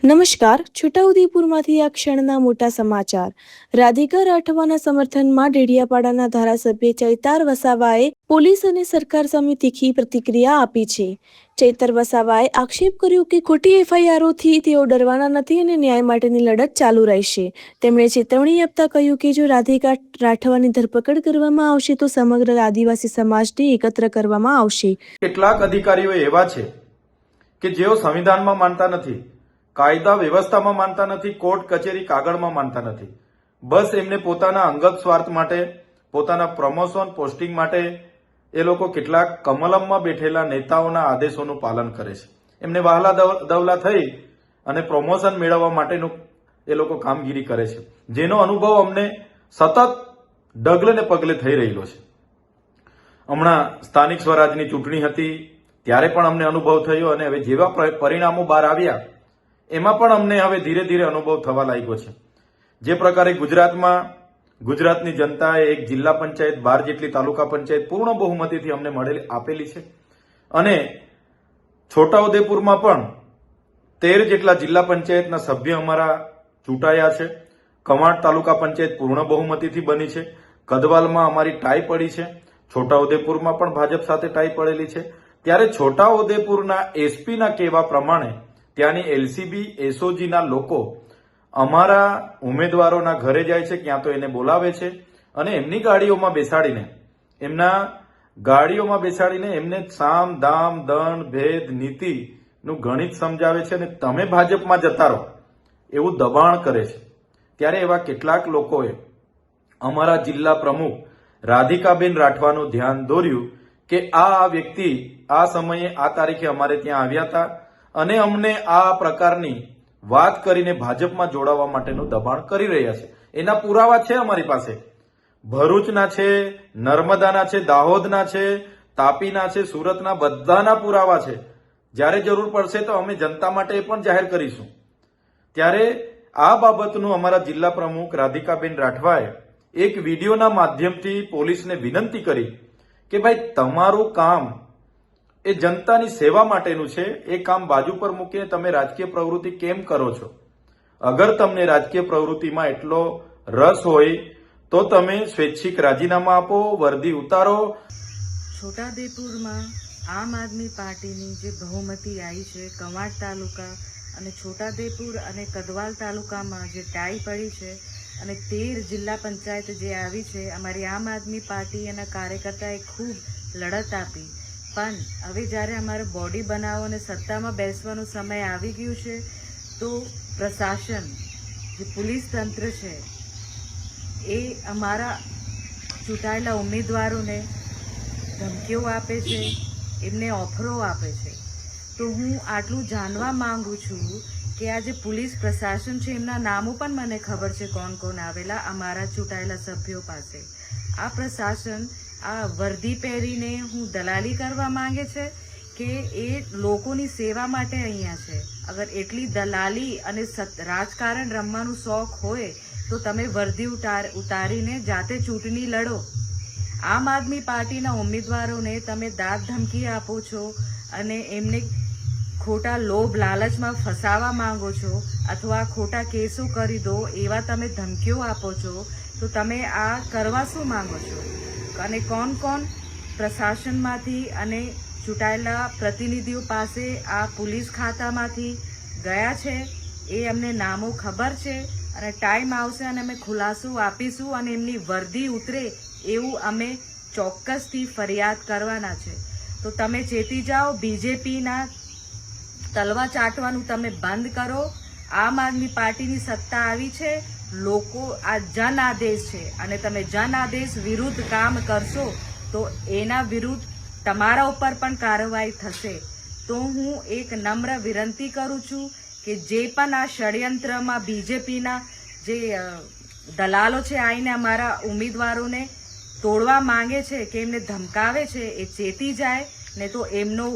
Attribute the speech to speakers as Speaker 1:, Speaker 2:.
Speaker 1: નમસ્કાર, છોટાઉદેપુરમાંથી આ ક્ષણના મોટા સમાચાર. રાધિકા રાઠવાના સમર્થનમાં ડેડિયાપાડાના ધારાસભ્ય ચૈતાર વસાવાએ પોલીસ અને સરકાર સામે તીખી પ્રતિક્રિયા આપી છે. ચૈતર વસાવાએ આક્ષેપ કર્યો કે ખોટી એફઆઈઆરોથી તેઓ ડરવાના નથી અને ન્યાય માટેની લડત ચાલુ રહેશે. તેમણે ચેતવણી આપતા કહ્યું કે જો રાધિકા રાઠવાની ધરપકડ કરવામાં આવશે તો સમગ્ર આદિવાસી સમાજને એકત્ર કરવામાં આવશે.
Speaker 2: કેટલાક અધિકારીઓ એવા છે કે જેઓ સંવિધાનમાં માનતા નથી, કાયદા વ્યવસ્થામાં માનતા નથી, કોર્ટ કચેરી કાગળમાં માનતા નથી. બસ એમને પોતાના અંગત સ્વાર્થ માટે, પોતાના પ્રમોશન પોસ્ટિંગ માટે એ લોકો કેટલાક કમલમમાં બેઠેલા નેતાઓના આદેશોનું પાલન કરે છે. એમને વહાલા દવલા થઈ અને પ્રમોશન મેળવવા માટેનું એ લોકો કામગીરી કરે છે, જેનો અનુભવ અમને સતત ડગલે ને પગલે થઈ રહેલો છે. હમણાં સ્થાનિક સ્વરાજની ચૂંટણી હતી ત્યારે પણ અમને અનુભવ થયો અને હવે જેવા પરિણામો બહાર આવ્યા એમાં પણ અમને હવે ધીરે ધીરે અનુભવ થવા લાગ્યો છે. જે પ્રકારે ગુજરાતની જનતાએ એક જિલ્લા પંચાયત 12 જેટલી તાલુકા પંચાયત પૂર્ણ બહુમતીથી અમને આપેલી છે અને છોટાઉદેપુરમાં પણ 13 જેટલા જિલ્લા પંચાયતના સભ્ય અમારા ચૂંટાયા છે. કવાંટ તાલુકા પંચાયત પૂર્ણ બહુમતીથી બની છે. કદવાલમાં અમારી ટાઈ પડી છે. છોટાઉદેપુરમાં પણ ભાજપ સાથે ટાઈ પડેલી છે. ત્યારે છોટાઉદેપુરના એસપીના કહેવા પ્રમાણે ત્યાંની એલસીબી એસઓજીના લોકો અમારા ઉમેદવારોના ઘરે જાય છે, ક્યાં તો એને બોલાવે છે અને એમની ગાડીઓમાં બેસાડીને એમને સામ દામ દંડ ભેદ નીતિનું ગણિત સમજાવે છે અને તમે ભાજપમાં જતા રહો એવું દબાણ કરે છે. ત્યારે એવા કેટલાક લોકોએ અમારા જિલ્લા પ્રમુખ રાધિકાબેન રાઠવાનું ધ્યાન દોર્યું કે આ વ્યક્તિ આ સમયે આ તારીખે અમારે ત્યાં આવ્યા હતા અને અમને આ પ્રકારની વાત કરીને ભાજપમાં જોડાવા માટેનું દબાણ કરી રહ્યા છે. એના પુરાવા છે અમારી પાસે. ભરૂચના છે, નર્મદાના છે, દાહોદના છે, તાપીના છે, સુરતના બધાના પુરાવા છે. જ્યારે જરૂર પડશે તો અમે જનતા માટે એ પણ જાહેર કરીશું. ત્યારે આ બાબતનું અમારા જિલ્લા પ્રમુખ રાધિકાબેન રાઠવાએ એક વિડીયોના માધ્યમથી પોલીસને વિનંતી કરી કે ભાઈ તમારું કામ એ જનતાની સેવા માટેનું છે. એ કામ બાજુ પર મૂકીને તમે રાજકીય પ્રવૃત્તિ કેમ કરો છો? અગર તમને રાજકીય પ્રવૃત્તિમાં એટલો રસ હોય તો તમે સ્વૈચ્છિક રાજીનામા આપો, વર્દી ઉતારો.
Speaker 3: છોટાઉદેપુરમાં આમ આદમી પાર્ટીની જે બહુમતી આવી છે, કવાંટ તાલુકા અને છોટાઉદેપુર અને કદવાલ તાલુકામાં જે ટાઈ પડી છે અને 13 જિલ્લા પંચાયત જે આવી છે, અમારી આમ આદમી પાર્ટી અને કાર્યકર્તાએ ખૂબ લડત આપી. પણ હવે જ્યારે અમારે બોડી બનાવો અને સત્તામાં બેસવાનો સમય આવી ગયું છે તો પ્રશાસન, જે પોલીસ તંત્ર છે, એ અમારા ચૂંટાયેલા ઉમેદવારોને ધમકીઓ આપે છે, એમને ઓફરો આપે છે. તો હું આટલું જાણવા માંગુ છું કે આ જે પોલીસ પ્રશાસન છે એમના નામો પણ મને ખબર છે કોણ કોણ આવેલા અમારા ચૂંટાયેલા સભ્યો પાસે. આ પ્રશાસન આ વર્દી પહેરીને હું દલાલી કરવા માંગે છે કે એ લોકોની સેવા માટે અહીંયા છે? અગર એટલી દલાલી અને રાજકારણ રમવાનું શોખ હોય તો તમે વર્દી ઉતારીને જાતે ચૂંટણી લડો. આમ આદમી પાર્ટીના ઉમેદવારોને તમે દાદ ધમકી આપો છો અને એમને ખોટા લોભ લાલચમાં ફસાવા માંગો છો અથવા ખોટા કેસો કરી દો એવા તમે ધમકીઓ આપો છો. તો તમે આ કરવા શું માંગો છો? અને કોણ કોણ પ્રશાસનમાંથી અને ચૂંટાયેલા પ્રતિનિધિઓ પાસે આ પોલીસ ખાતામાંથી ગયા છે એ અમને નામો ખબર છે અને ટાઈમ આવશે અને અમે ખુલાસો આપીશું અને એમની વર્દી ઉતરે એવું અમે ચોક્કસથી ફરિયાદ કરવાના છે. તો તમે ચેતી જાઓ, બીજેપીના તલવા ચાટવાનું તમે બંધ કરો. આમ આદમી પાર્ટીની સત્તા આવી છે, લોકો આ જન આદેશ છે અને તમે જન આદેશ વિરુદ્ધ કામ કરશો તો એના વિરુદ્ધ તમારા ઉપર પણ કાર્યવાહી થશે. તો હું એક નમ્ર વિનંતી કરું છું કે જે પણ આ ષડયંત્રમાં બીજેપીના જે દલાલો છે આવીને અમારા ઉમેદવારોને તોડવા માંગે છે કે એમને ધમકાવે છે એ ચેતી જાય, ને તો એમનો